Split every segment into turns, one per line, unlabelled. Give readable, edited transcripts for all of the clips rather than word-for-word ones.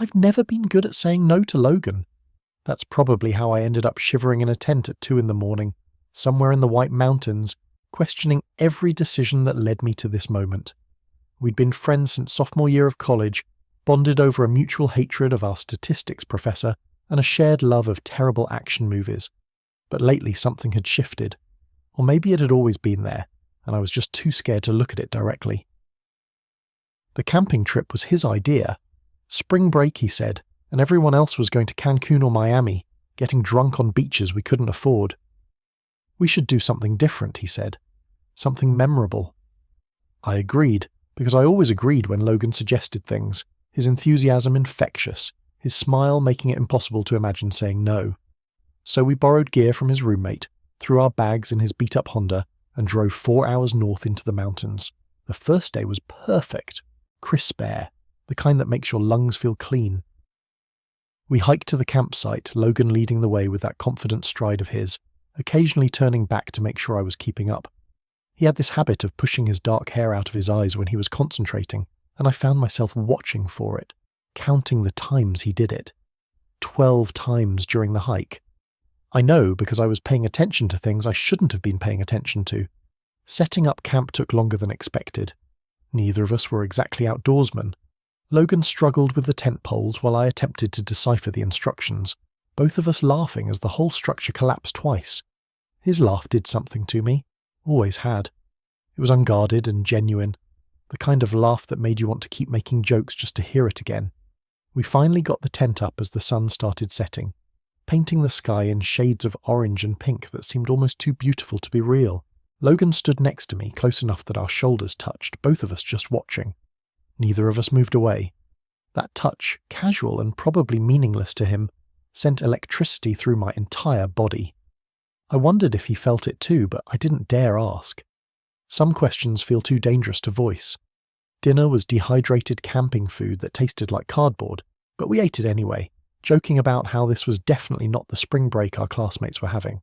I've never been good at saying no to Logan. That's probably how I ended up shivering in a tent at 2 a.m, somewhere in the White Mountains, questioning every decision that led me to this moment. We'd been friends since sophomore year of college, bonded over a mutual hatred of our statistics professor and a shared love of terrible action movies. But lately something had shifted. Or maybe it had always been there, and I was just too scared to look at it directly. The camping trip was his idea. Spring break, he said, and everyone else was going to Cancun or Miami, getting drunk on beaches we couldn't afford. We should do something different, he said. Something memorable. I agreed, because I always agreed when Logan suggested things, his enthusiasm infectious, his smile making it impossible to imagine saying no. So we borrowed gear from his roommate, threw our bags in his beat-up Honda, and drove 4 hours north into the mountains. The first day was perfect. Crisp air, the kind that makes your lungs feel clean. We hiked to the campsite, Logan leading the way with that confident stride of his, occasionally turning back to make sure I was keeping up. He had this habit of pushing his dark hair out of his eyes when he was concentrating, and I found myself watching for it, counting the times he did it. 12 times during the hike. I know because I was paying attention to things I shouldn't have been paying attention to. Setting up camp took longer than expected. Neither of us were exactly outdoorsmen. Logan struggled with the tent poles while I attempted to decipher the instructions, both of us laughing as the whole structure collapsed twice. His laugh did something to me. Always had. It was unguarded and genuine, the kind of laugh that made you want to keep making jokes just to hear it again. We finally got the tent up as the sun started setting, painting the sky in shades of orange and pink that seemed almost too beautiful to be real. Logan stood next to me, close enough that our shoulders touched, both of us just watching. Neither of us moved away. That touch, casual and probably meaningless to him, sent electricity through my entire body. I wondered if he felt it too, but I didn't dare ask. Some questions feel too dangerous to voice. Dinner was dehydrated camping food that tasted like cardboard, but we ate it anyway, joking about how this was definitely not the spring break our classmates were having.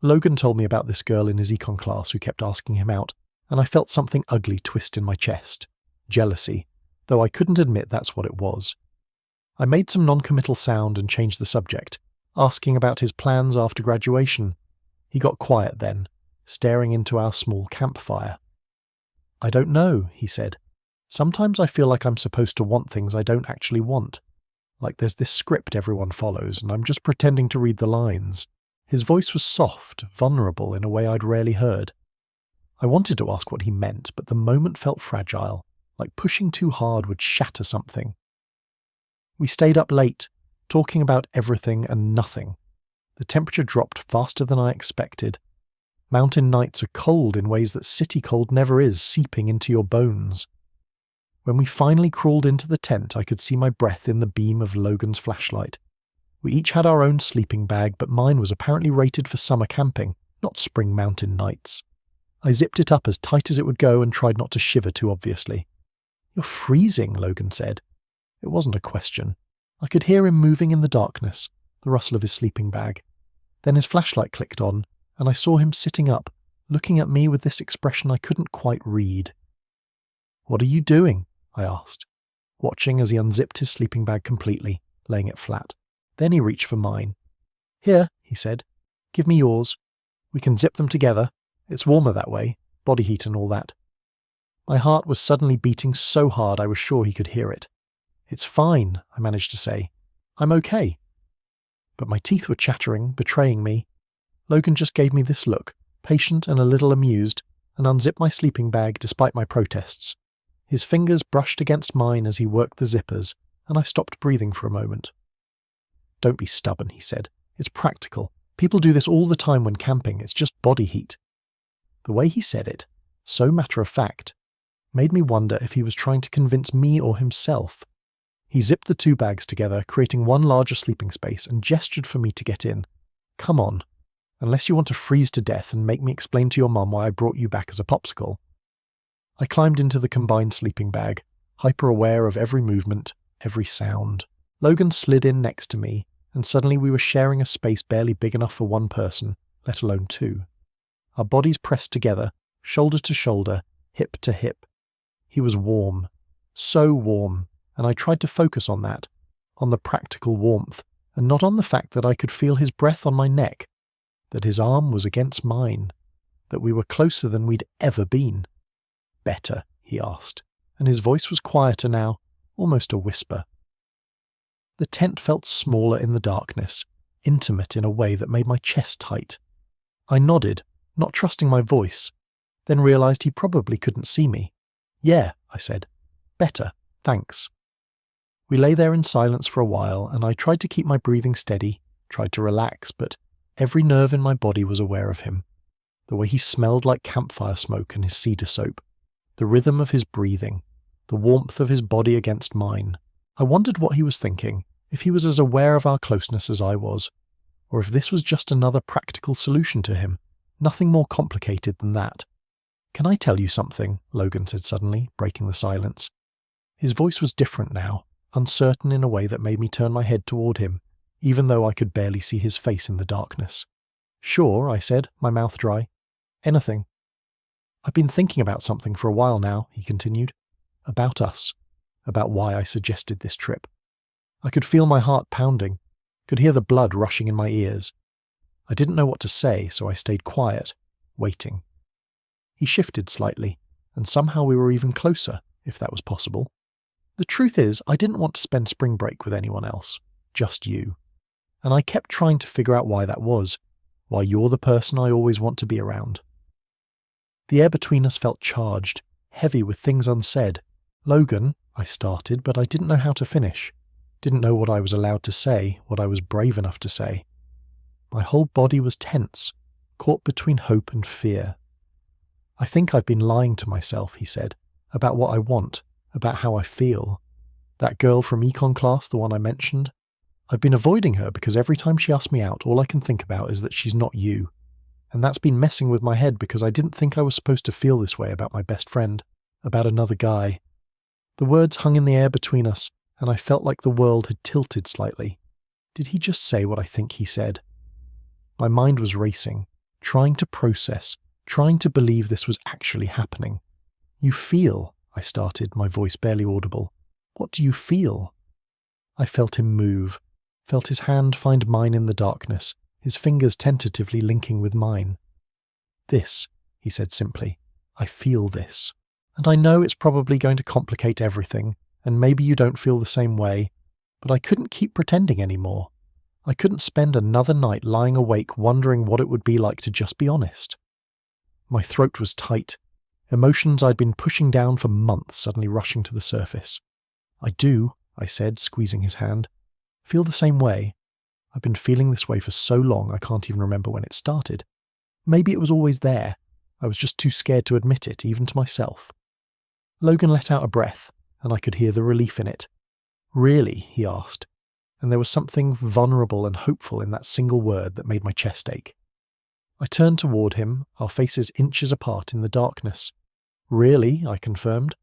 Logan told me about this girl in his econ class who kept asking him out, and I felt something ugly twist in my chest. Jealousy, though I couldn't admit that's what it was. I made some non-committal sound and changed the subject, asking about his plans after graduation. He got quiet then, staring into our small campfire. I don't know, he said. Sometimes I feel like I'm supposed to want things I don't actually want. Like there's this script everyone follows, and I'm just pretending to read the lines. His voice was soft, vulnerable in a way I'd rarely heard. I wanted to ask what he meant, but the moment felt fragile, like pushing too hard would shatter something. We stayed up late, talking about everything and nothing. The temperature dropped faster than I expected. Mountain nights are cold in ways that city cold never is, seeping into your bones. When we finally crawled into the tent, I could see my breath in the beam of Logan's flashlight. We each had our own sleeping bag, but mine was apparently rated for summer camping, not spring mountain nights. I zipped it up as tight as it would go and tried not to shiver too obviously. "You're freezing," Logan said. It wasn't a question. I could hear him moving in the darkness, the rustle of his sleeping bag. Then his flashlight clicked on, and I saw him sitting up, looking at me with this expression I couldn't quite read. "What are you doing?" I asked, watching as he unzipped his sleeping bag completely, laying it flat. Then he reached for mine. "Here," he said. "Give me yours. We can zip them together. It's warmer that way, body heat and all that." My heart was suddenly beating so hard I was sure he could hear it. "It's fine," I managed to say. "I'm okay." But my teeth were chattering, betraying me. Logan just gave me this look, patient and a little amused, and unzipped my sleeping bag despite my protests. His fingers brushed against mine as he worked the zippers, and I stopped breathing for a moment. "Don't be stubborn," he said. "It's practical. People do this all the time when camping. It's just body heat." The way he said it, so matter-of-fact, made me wonder if he was trying to convince me or himself. He zipped the two bags together, creating one larger sleeping space, and gestured for me to get in. "Come on. Unless you want to freeze to death and make me explain to your mum why I brought you back as a popsicle." I climbed into the combined sleeping bag, hyper-aware of every movement, every sound. Logan slid in next to me, and suddenly we were sharing a space barely big enough for one person, let alone two. Our bodies pressed together, shoulder to shoulder, hip to hip. He was warm. So warm, and I tried to focus on that, on the practical warmth, and not on the fact that I could feel his breath on my neck, that his arm was against mine, that we were closer than we'd ever been. "Better?" he asked, and his voice was quieter now, almost a whisper. The tent felt smaller in the darkness, intimate in a way that made my chest tight. I nodded, not trusting my voice, then realized he probably couldn't see me. "Yeah," I said. "Better, thanks." We lay there in silence for a while, and I tried to keep my breathing steady, tried to relax, but every nerve in my body was aware of him. The way he smelled like campfire smoke and his cedar soap, the rhythm of his breathing, the warmth of his body against mine. I wondered what he was thinking, if he was as aware of our closeness as I was, or if this was just another practical solution to him, nothing more complicated than that. "Can I tell you something?" Logan said suddenly, breaking the silence. His voice was different now, uncertain in a way that made me turn my head toward him, even though I could barely see his face in the darkness. "Sure," I said, my mouth dry. "Anything." "I've been thinking about something for a while now," he continued. "About us. About why I suggested this trip." I could feel my heart pounding, could hear the blood rushing in my ears. I didn't know what to say, so I stayed quiet, waiting. He shifted slightly, and somehow we were even closer, if that was possible. "The truth is, I didn't want to spend spring break with anyone else, just you. And I kept trying to figure out why that was, why you're the person I always want to be around." The air between us felt charged, heavy with things unsaid. "Logan," I started, but I didn't know how to finish. Didn't know what I was allowed to say, what I was brave enough to say. My whole body was tense, caught between hope and fear. "I think I've been lying to myself," he said, "about what I want, about how I feel. That girl from econ class, the one I mentioned, I've been avoiding her because every time she asks me out, all I can think about is that she's not you. And that's been messing with my head because I didn't think I was supposed to feel this way about my best friend, about another guy." The words hung in the air between us, and I felt like the world had tilted slightly. Did he just say what I think he said? My mind was racing, trying to process, trying to believe this was actually happening. "You feel," I started, my voice barely audible. "What do you feel?" I felt him move, felt his hand find mine in the darkness, his fingers tentatively linking with mine. "This," he said simply. "I feel this. And I know it's probably going to complicate everything, and maybe you don't feel the same way, but I couldn't keep pretending anymore. I couldn't spend another night lying awake wondering what it would be like to just be honest." My throat was tight, emotions I'd been pushing down for months suddenly rushing to the surface. "I do," I said, squeezing his hand. "Feel the same way. I've been feeling this way for so long I can't even remember when it started. Maybe it was always there. I was just too scared to admit it, even to myself." Logan let out a breath, and I could hear the relief in it. "Really?" he asked, and there was something vulnerable and hopeful in that single word that made my chest ache. I turned toward him, our faces inches apart in the darkness. "Really?" I confirmed.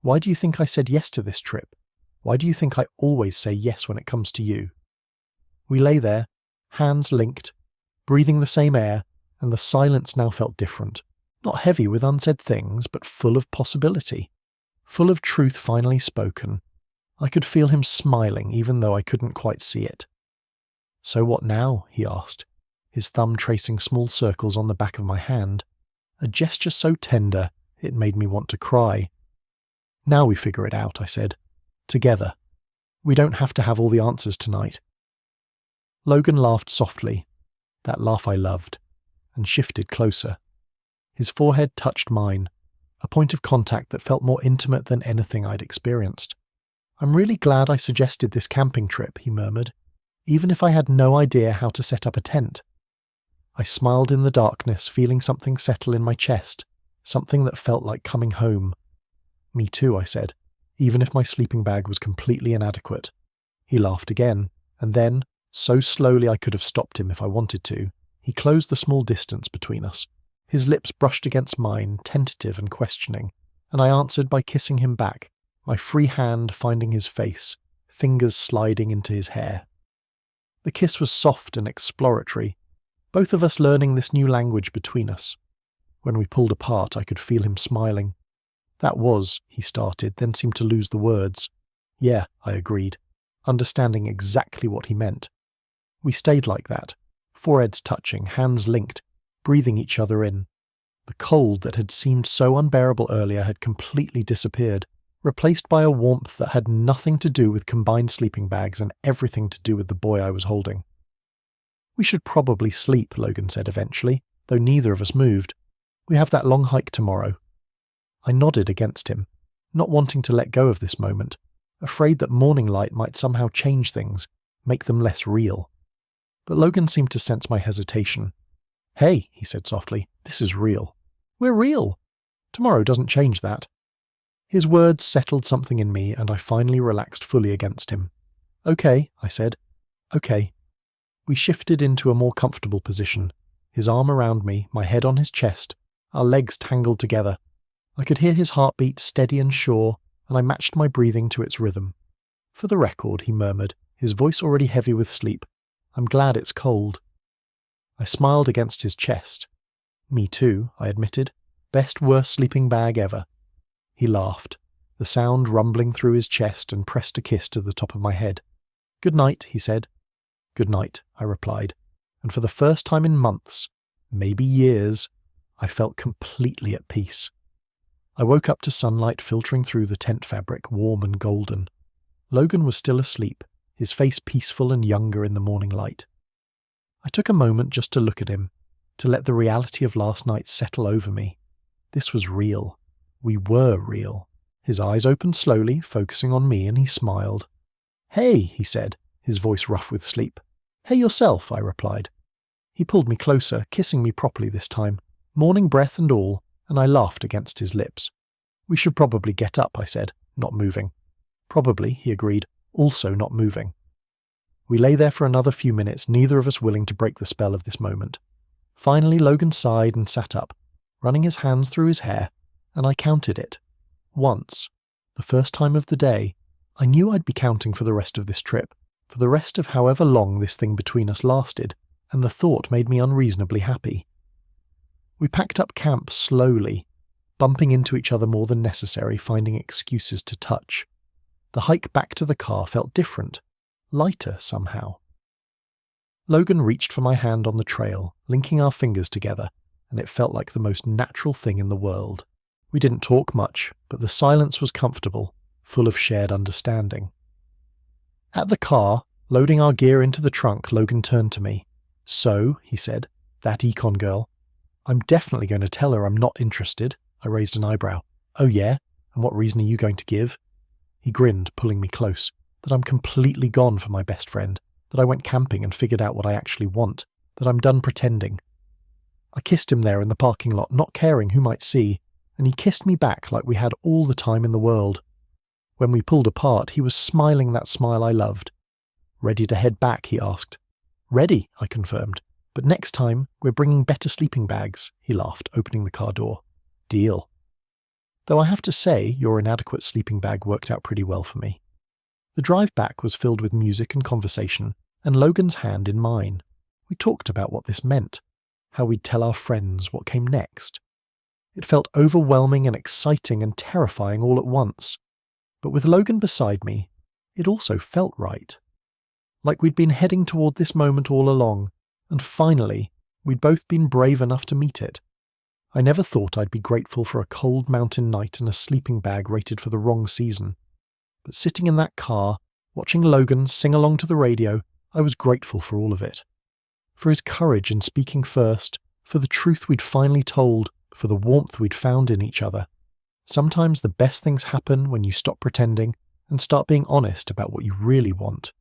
"Why do you think I said yes to this trip? Why do you think I always say yes when it comes to you?" We lay there, hands linked, breathing the same air, and the silence now felt different. Not heavy with unsaid things, but full of possibility. Full of truth finally spoken. I could feel him smiling even though I couldn't quite see it. "So what now?" he asked, his thumb tracing small circles on the back of my hand, a gesture so tender it made me want to cry. "Now we figure it out," I said. "Together. We don't have to have all the answers tonight." Logan laughed softly, that laugh I loved, and shifted closer. His forehead touched mine, a point of contact that felt more intimate than anything I'd experienced. "I'm really glad I suggested this camping trip," he murmured, "even if I had no idea how to set up a tent." I smiled in the darkness, feeling something settle in my chest, something that felt like coming home. "Me too," I said, even if my sleeping bag was completely inadequate. He laughed again, and then, so slowly I could have stopped him if I wanted to, he closed the small distance between us. His lips brushed against mine, tentative and questioning, and I answered by kissing him back, my free hand finding his face, fingers sliding into his hair. The kiss was soft and exploratory, both of us learning this new language between us. When we pulled apart, I could feel him smiling. "That was," he started, then seemed to lose the words. "Yeah," I agreed. understanding exactly what he meant. We stayed like that, foreheads touching, hands linked, breathing each other in. The cold that had seemed so unbearable earlier had completely disappeared, replaced by a warmth that had nothing to do with combined sleeping bags and everything to do with the boy I was holding. "We should probably sleep," Logan said eventually, though neither of us moved. "We have that long hike tomorrow." I nodded against him, not wanting to let go of this moment, afraid that morning light might somehow change things, make them less real. But Logan seemed to sense my hesitation. "Hey," he said softly, "this is real. We're real. Tomorrow doesn't change that." His words settled something in me, and I finally relaxed fully against him. "Okay," I said. "Okay." We shifted into a more comfortable position, his arm around me, my head on his chest, our legs tangled together. I could hear his heartbeat steady and sure, and I matched my breathing to its rhythm. "For the record," he murmured, his voice already heavy with sleep, "I'm glad it's cold." I smiled against his chest. "Me too," I admitted. "Best worst sleeping bag ever." He laughed, the sound rumbling through his chest, and pressed a kiss to the top of my head. "Good night," he said. "Good night," I replied, and for the first time in months, maybe years, I felt completely at peace. I woke up to sunlight filtering through the tent fabric, warm and golden. Logan was still asleep, his face peaceful and younger in the morning light. I took a moment just to look at him, to let the reality of last night settle over me. This was real. We were real. His eyes opened slowly, focusing on me, and he smiled. "Hey," he said, his voice rough with sleep. "Hey yourself," I replied. He pulled me closer, kissing me properly this time, morning breath and all, and I laughed against his lips. "We should probably get up," I said, not moving. "Probably," he agreed, also not moving. We lay there for another few minutes, neither of us willing to break the spell of this moment. Finally, Logan sighed and sat up, running his hands through his hair, and I counted it. Once. The first time of the day. I knew I'd be counting for the rest of this trip, for the rest of however long this thing between us lasted, and the thought made me unreasonably happy. We packed up camp slowly, bumping into each other more than necessary, finding excuses to touch. The hike back to the car felt different, lighter somehow. Logan reached for my hand on the trail, linking our fingers together, and it felt like the most natural thing in the world. We didn't talk much, but the silence was comfortable, full of shared understanding. At the car, loading our gear into the trunk, Logan turned to me. "So," he said, "that econ girl. I'm definitely going to tell her I'm not interested." I raised an eyebrow. "Oh yeah? And what reason are you going to give?" He grinned, pulling me close. "That I'm completely gone for my best friend. That I went camping and figured out what I actually want. That I'm done pretending." I kissed him there in the parking lot, not caring who might see, and he kissed me back like we had all the time in the world. When we pulled apart, he was smiling that smile I loved. "Ready to head back?" he asked. "Ready," I confirmed. "But next time, we're bringing better sleeping bags," he laughed, opening the car door. "Deal." Though I have to say, your inadequate sleeping bag worked out pretty well for me. The drive back was filled with music and conversation, and Logan's hand in mine. We talked about what this meant, how we'd tell our friends, what came next. It felt overwhelming and exciting and terrifying all at once. But with Logan beside me, it also felt right. Like we'd been heading toward this moment all along, and finally, we'd both been brave enough to meet it. I never thought I'd be grateful for a cold mountain night and a sleeping bag rated for the wrong season. But sitting in that car, watching Logan sing along to the radio, I was grateful for all of it. For his courage in speaking first, for the truth we'd finally told, for the warmth we'd found in each other. Sometimes the best things happen when you stop pretending and start being honest about what you really want.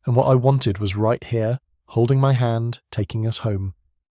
And what I wanted was right here, holding my hand, taking us home.